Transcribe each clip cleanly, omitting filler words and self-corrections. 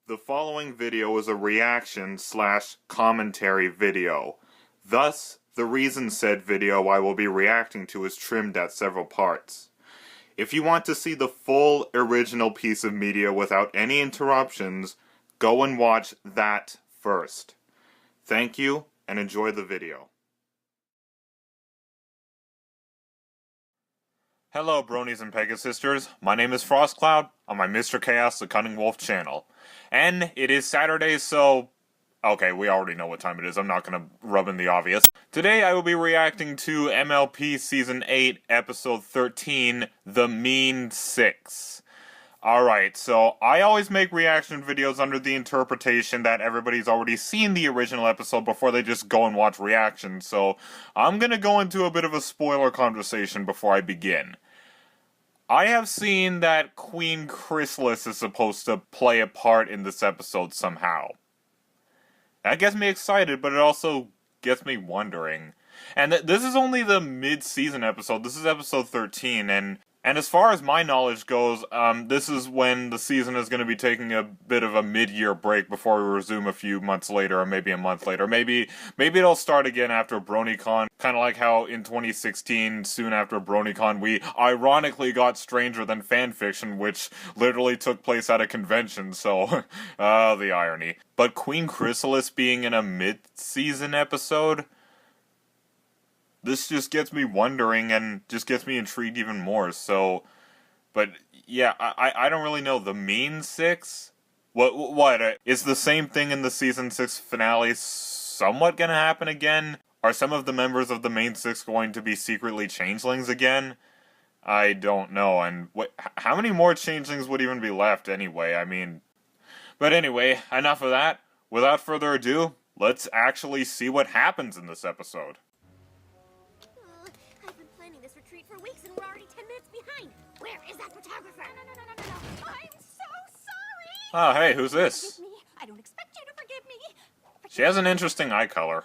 The following video is a reaction/commentary video. Thus, the reason said video I will be reacting to is trimmed at several parts. If you want to see the full original piece of media without any interruptions, go and watch that first. Thank you, and enjoy the video. Hello, Bronies and Pegasisters. My name is FrostCloud on my Mr. Chaos the Cunning Wolf channel. And it is Saturday, so... okay, we already know what time it is. I'm not going to rub in the obvious. Today I will be reacting to MLP Season 8, Episode 13, The Mean Six. Alright, so I always make reaction videos under the interpretation that everybody's already seen the original episode before they just go and watch reactions, so I'm gonna go into a bit of a spoiler conversation before I begin. I have seen that Queen Chrysalis is supposed to play a part in this episode somehow. That gets me excited, but it also gets me wondering. And this is only the mid-season episode. This is episode 13, and as far as my knowledge goes, this is when the season is going to be taking a bit of a mid-year break before we resume a few months later, or maybe a month later. Maybe it'll start again after BronyCon, kind of like how in 2016, soon after BronyCon, we ironically got Stranger Than Fanfiction, which literally took place at a convention, so, the irony. But Queen Chrysalis being in a mid-season episode... this just gets me wondering and just gets me intrigued even more, so... but, yeah, I don't really know. The Mean Six? What, is the same thing in the Season 6 finale somewhat gonna happen again? Are some of the members of the Mean Six going to be secretly changelings again? I don't know, and how many more changelings would even be left anyway? I mean... but anyway, enough of that. Without further ado, let's actually see what happens in this episode. For weeks and we're already 10 minutes behind. Where is that photographer? No. I'm so sorry. Oh, hey, who's this? Forgive me. I don't expect you to forgive me. She has an interesting eye color.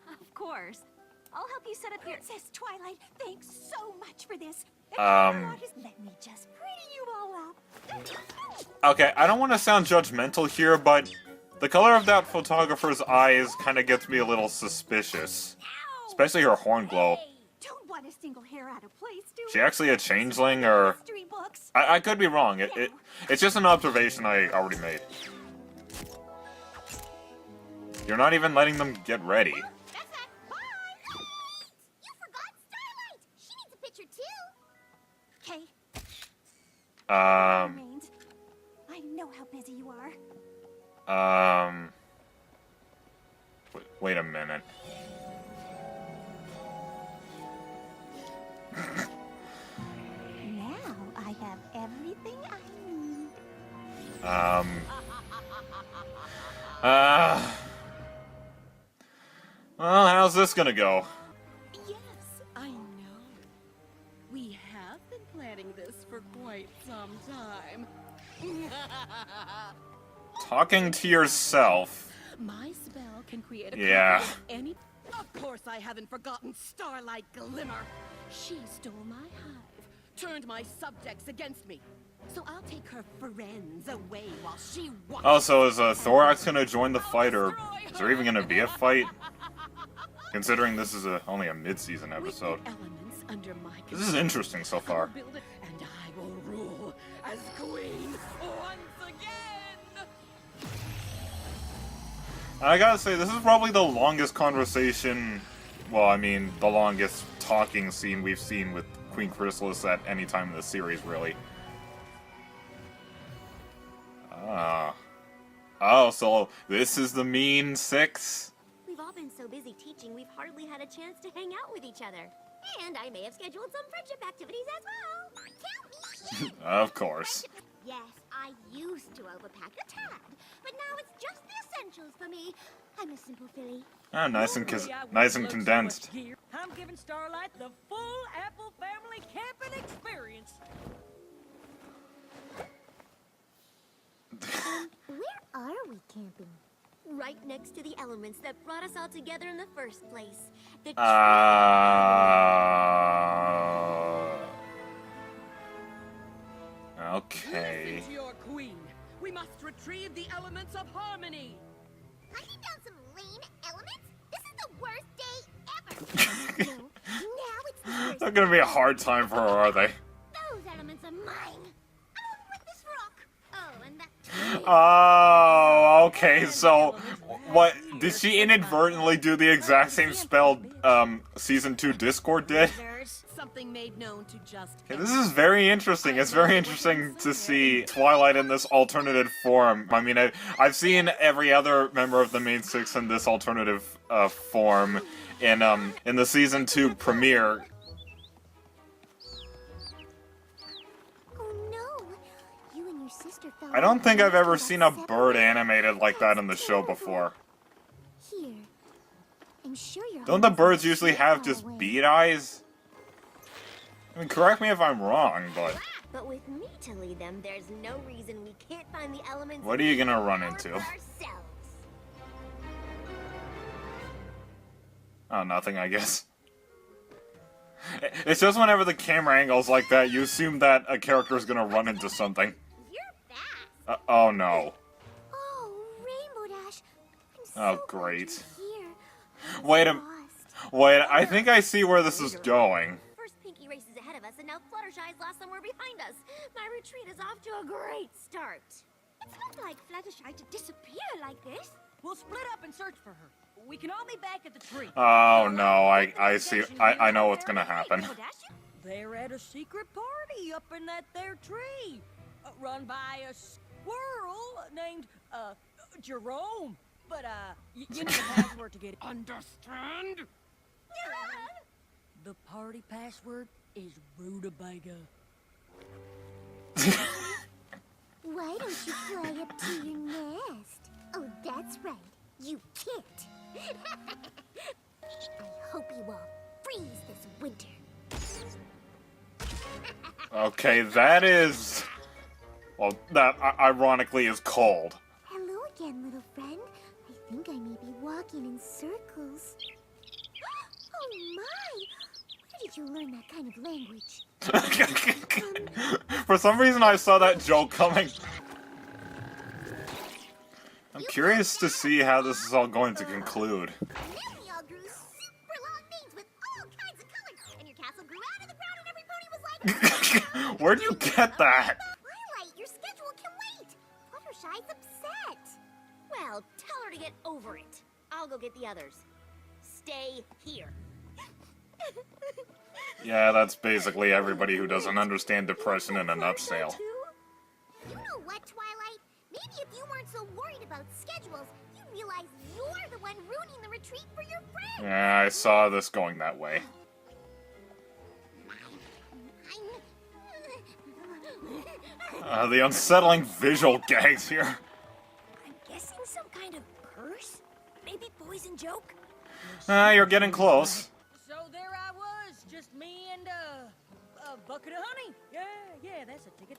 Of course. I'll help you set up your... Princess Twilight, thanks so much for this. Let me just pretty you all up. Okay, I don't want to sound judgmental here, but the color of that photographer's eyes kind of gets me a little suspicious. Ow! Especially her horn glow. Hey. Don't want a single hair out of place, do She actually a changeling, or... I could be wrong. It's just an observation I already made. You're not even letting them get ready. That's that. Bye! You forgot Starlight! She needs a picture, too! Okay. I know how busy you are. Wait a minute. Now I have everything I need. Well, how's this gonna go? Yes, I know. We have been planning this for quite some time. Talking to yourself. My spell can create a yeah. copy of any... Of course I haven't forgotten Starlight Glimmer. She stole my hive, turned my subjects against me. So I'll take her friends away while she watches. Oh, so is Thorax gonna join the fight, or is there even gonna be a fight? Considering this is only a mid-season episode. This is interesting so far. And I will rule as queen once again. I gotta say, this is probably the longest conversation, well, I mean, the longest talking scene we've seen with Queen Chrysalis at any time in the series, really. Oh, so this is the Mean Six? We've all been so busy teaching, we've hardly had a chance to hang out with each other. And I may have scheduled some friendship activities as well. Count me in. Of course. Yes, I used to overpack a tad, but now it's just the essentials for me. I'm a simple filly. Oh, nice and condensed. I'm giving Starlight the full Apple family camping experience. Where are we camping? Right next to the elements that brought us all together in the first place. The Okay. Listen to your queen. We must retrieve the elements of harmony. Hunting down some lame elements? This is the worst day ever. No, now it's the worst. Not gonna be a hard time for her, are they? Those elements are mine. Oh, with this rock. Oh, and that. Oh, okay, so what did she inadvertently do the exact same spell season 2 Discord did? Something made known to just. Okay, this is very interesting. It's very interesting to see Twilight in this alternative form. I mean, I've seen every other member of the main six in this alternative form in the season 2 premiere. Oh no! You and your sister fell. I don't think I've ever seen a bird animated like that in the show before. Here. I'm sure you're. Don't the birds usually have just bead eyes? I mean, correct me if I'm wrong, but... But with me to lead them, there's no reason we can't find the elements. What are you gonna run into? Ourselves. Oh, nothing, I guess. It's just whenever the camera angle's like that, you assume that a character's gonna run into something. You're fast. Oh no. Oh, Rainbow Dash. I'm so Oh, glad great. you're here. Wait Lost. Wait, I think I see where this is going. First Pinky Race is ahead of us, and now Fluttershy's lost somewhere behind us. My retreat is off to a great start. It's not like Fluttershy to disappear like this. We'll split up and search for her. We can all be back at the tree. Oh no, I see. I know what's gonna happen. Rainbow Dash, They're at a secret party up in that there tree. Run by a squirrel named, Jerome. But, you need the password to get it. Understand? The party password is rutabaga. Why don't you fly up to your nest? Oh, that's right. You can't. I hope you all freeze this winter. Okay, that is... Well, that ironically is cold. Hello again, little friend. I think I may be walking in circles. Oh my! Where did you learn that kind of language? For some reason I saw that joke coming. I'm curious to see how this is all going to conclude. And then we all grew super long names with all kinds of colors, and your castle grew out of the ground, and every pony was like, Where'd you get that? Twilight, your schedule can wait. Fluttershy's upset. Well, tell her to get over it. I'll go get the others. Stay here. Yeah, that's basically everybody who doesn't understand depression in a nutshell. You know what, Twilight? Maybe if you weren't so worried about schedules, you'd realize you're the one ruining the retreat for your friends. Yeah, I saw this going that way. The unsettling visual gags here. I'm guessing some kind of curse? Maybe poison joke? You're getting close. So there I was, just me and, a bucket of honey. Yeah, that's a ticket.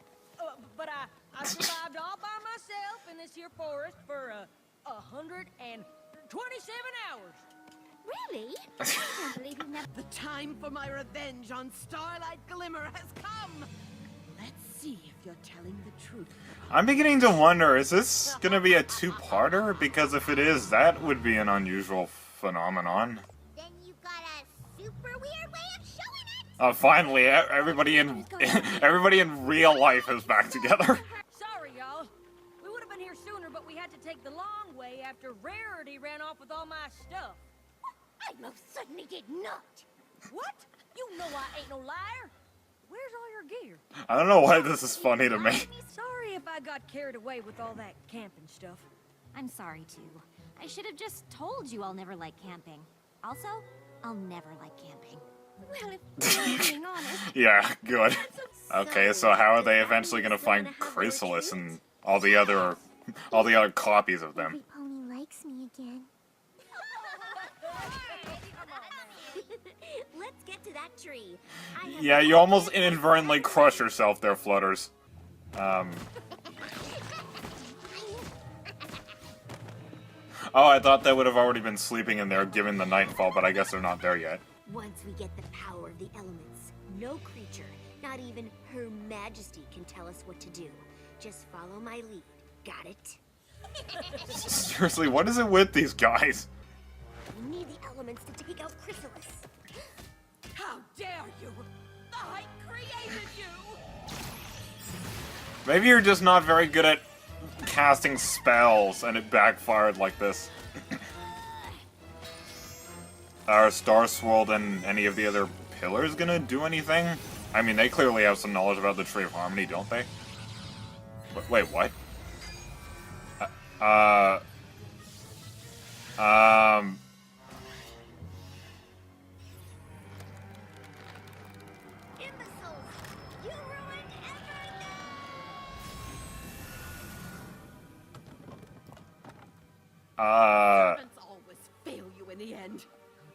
But I survived all by myself in this here forest for, 127 hours. Really? I can't believe you've never... The time for my revenge on Starlight Glimmer has come. Let's see if you're telling the truth. I'm beginning to wonder, is this gonna be a two-parter? Because if it is, that would be an unusual phenomenon. Then you've got a super weird way of showing it? Finally, everybody in real life is back together. Sorry, y'all. We would have been here sooner, but we had to take the long way after Rarity ran off with all my stuff. I most certainly did not. What? You know I ain't no liar. Where's all your gear? I don't know why this is funny to me. Sorry if I got carried away with all that camping stuff. I'm sorry, too. I should have just told you I'll never like camping. Also, I'll never like camping. Well, if you're being honest... Yeah, good. Okay, so how are they eventually gonna find Chrysalis and all the other copies of them? Every pony likes me again. Let's get to that tree. Yeah, you almost inadvertently crush yourself there, Flutters. Oh, I thought they would have already been sleeping in there given the nightfall, but I guess they're not there yet. Once we get the power of the elements, no creature, not even Her Majesty, can tell us what to do. Just follow my lead. got it. Seriously, what is it with these guys? We need the elements to take out Chrysalis. How dare you! I created you! Maybe you're just not very good at casting spells, and it backfired like this. Are Star Swirled and any of the other pillars gonna do anything? I mean, they clearly have some knowledge about the Tree of Harmony, don't they? Wait, what? Imbeciles! You ruined everything! Servants always fail you in the end.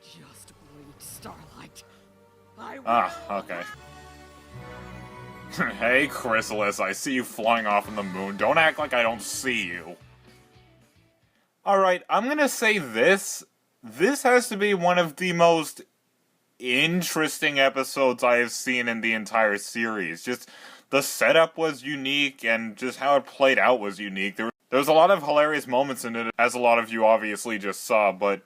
Just wait, Starlight. I will. Ah, okay. Hey, Chrysalis, I see you flying off in the moon. Don't act like I don't see you. Alright, I'm gonna say this. This has to be one of the most interesting episodes I have seen in the entire series. Just, the setup was unique, and just how it played out was unique. There was a lot of hilarious moments in it, as a lot of you obviously just saw, but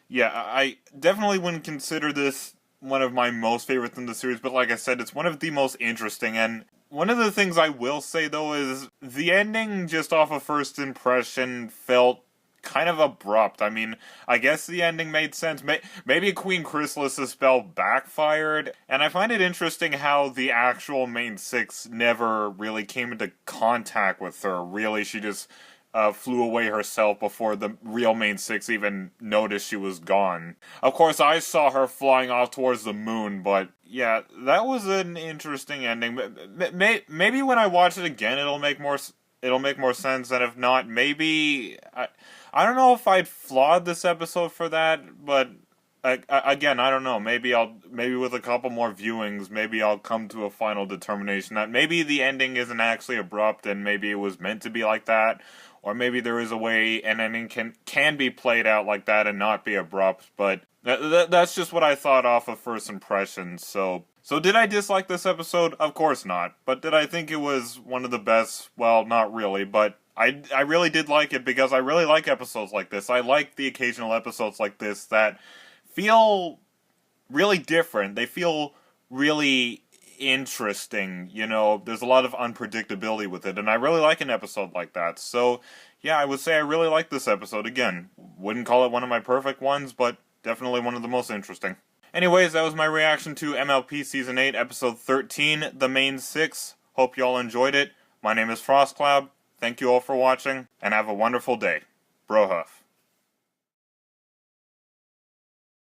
yeah, I definitely wouldn't consider this one of my most favorites in the series, but like I said, it's one of the most interesting, and one of the things I will say, though, is the ending, just off of first impression, felt kind of abrupt. I mean, I guess the ending made sense. Maybe Queen Chrysalis's spell backfired, and I find it interesting how the actual main six never really came into contact with her. Really, she just flew away herself before the real main six even noticed she was gone. Of course, I saw her flying off towards the moon, but yeah, that was an interesting ending. Maybe when I watch it again, it'll make more sense, and if not, maybe I don't know if I'd flawed this episode for that, but again, I don't know. Maybe with a couple more viewings, maybe I'll come to a final determination that maybe the ending isn't actually abrupt, and maybe it was meant to be like that, or maybe there is a way an ending can be played out like that and not be abrupt. But that's just what I thought off of first impressions. So did I dislike this episode? Of course not. But did I think it was one of the best? Well, not really, but I really did like it, because I really like episodes like this. I like the occasional episodes like this that feel really different. They feel really interesting, you know, there's a lot of unpredictability with it, and I really like an episode like that. So, yeah, I would say I really like this episode. Again, wouldn't call it one of my perfect ones, but definitely one of the most interesting. Anyways, that was my reaction to MLP Season 8, Episode 13, The Main Six. Hope you all enjoyed it. My name is FrostCloud. Thank you all for watching, and have a wonderful day. Brohuff.